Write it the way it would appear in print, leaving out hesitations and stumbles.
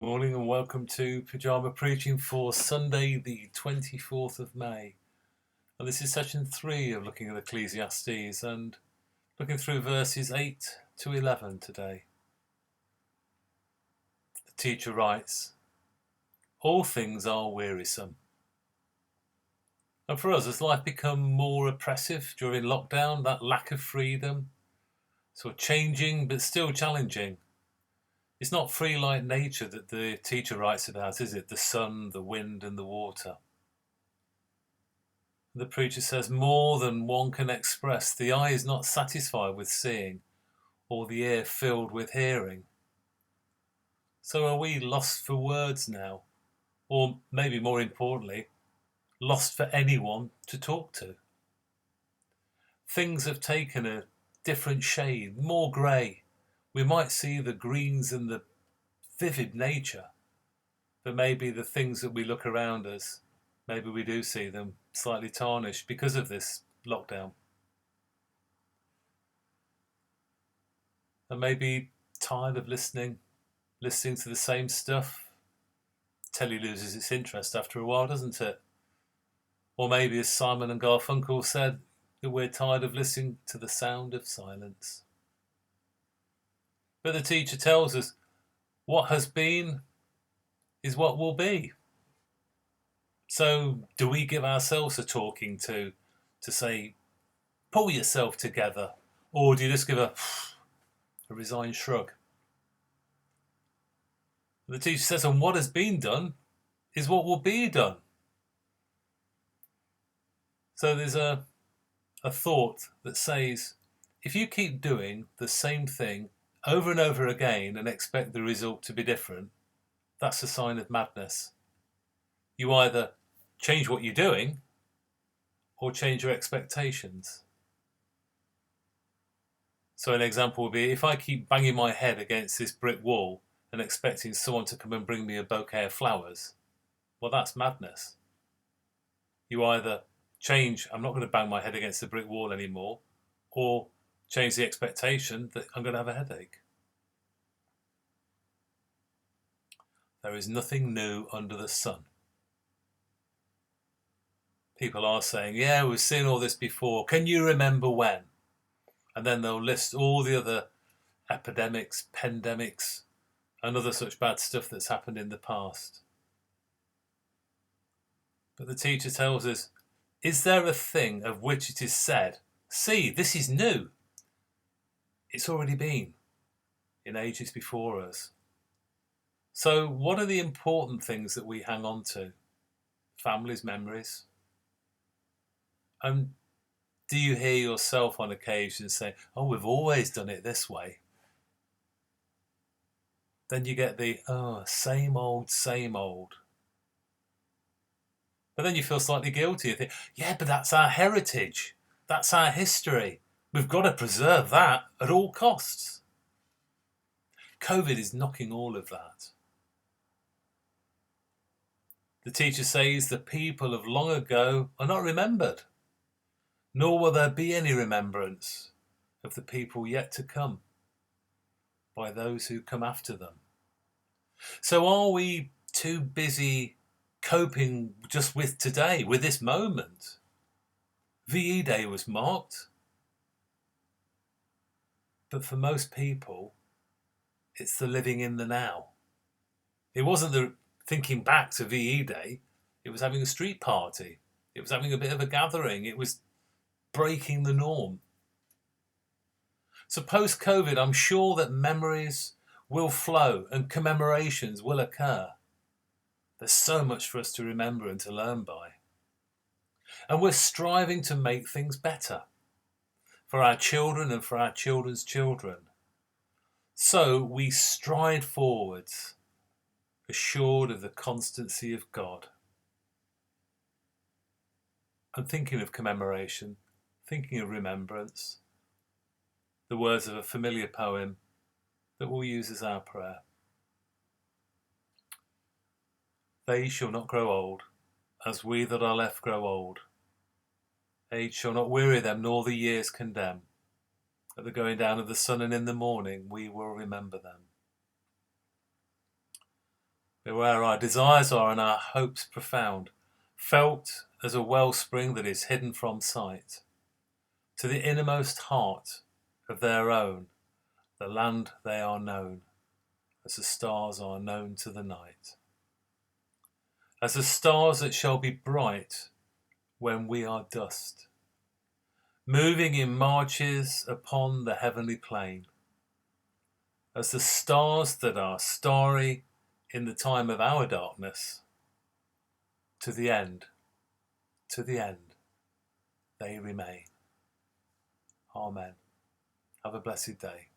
Morning and welcome to Pyjama Preaching for Sunday the 24th of May. And this is session 3 of looking at Ecclesiastes and looking through verses 8 to 11 today. The teacher writes, "All things are wearisome." And for us, has life become more oppressive during lockdown, that lack of freedom? So changing but still challenging. It's not free like nature that the teacher writes about, is it? The sun, the wind and the water. The preacher says more than one can express. The eye is not satisfied with seeing, or the ear filled with hearing. So are we lost for words now? Or maybe more importantly, lost for anyone to talk to? Things have taken a different shade, more grey. We might see the greens and the vivid nature, but maybe the things that we look around us, maybe we do see them slightly tarnished because of this lockdown. And maybe tired of listening to the same stuff. Telly loses its interest after a while, doesn't it? Or maybe, as Simon and Garfunkel said, that we're tired of listening to the sound of silence. But the teacher tells us what has been is what will be. So do we give ourselves a talking to say, pull yourself together? Or do you just give a resigned shrug? The teacher says, and what has been done is what will be done. So there's a thought that says, if you keep doing the same thing over and over again and expect the result to be different, that's a sign of madness. You either change what you're doing or change your expectations. So an example would be, if I keep banging my head against this brick wall and expecting someone to come and bring me a bouquet of flowers, well, that's madness. You either change, I'm not going to bang my head against the brick wall anymore, or change the expectation that I'm going to have a headache. There is nothing new under the sun. People are saying, yeah, we've seen all this before. Can you remember when? And then they'll list all the other epidemics, pandemics, and other such bad stuff that's happened in the past. But the teacher tells us, is there a thing of which it is said, see, this is new? It's already been in ages before us. So what are the important things that we hang on to? Families, memories. And do you hear yourself on occasion say, oh, we've always done it this way? Then you get the, oh, same old, same old. But then you feel slightly guilty. You think, yeah, but that's our heritage. That's our history. We've got to preserve that at all costs. COVID is knocking all of that. The teacher says the people of long ago are not remembered, nor will there be any remembrance of the people yet to come by those who come after them. So are we too busy coping just with today, with this moment? VE Day was marked, but for most people, it's the living in the now. It wasn't the thinking back to VE Day, it was having a street party, it was having a bit of a gathering, it was breaking the norm. So post-COVID, I'm sure that memories will flow and commemorations will occur. There's so much for us to remember and to learn by. And we're striving to make things better for our children and for our children's children. So we stride forwards, assured of the constancy of God. And thinking of commemoration, thinking of remembrance, the words of a familiar poem that we'll use as our prayer. They shall not grow old, as we that are left grow old. Age shall not weary them, nor the years condemn. At the going down of the sun and in the morning we will remember them. where our desires are and our hopes profound, felt as a wellspring that is hidden from sight, to the innermost heart of their own, the land they are known, as the stars are known to the night. As the stars that shall be bright when we are dust, moving in marches upon the heavenly plain, as the stars that are starry in the time of our darkness, to the end they remain. Amen. Have a blessed day.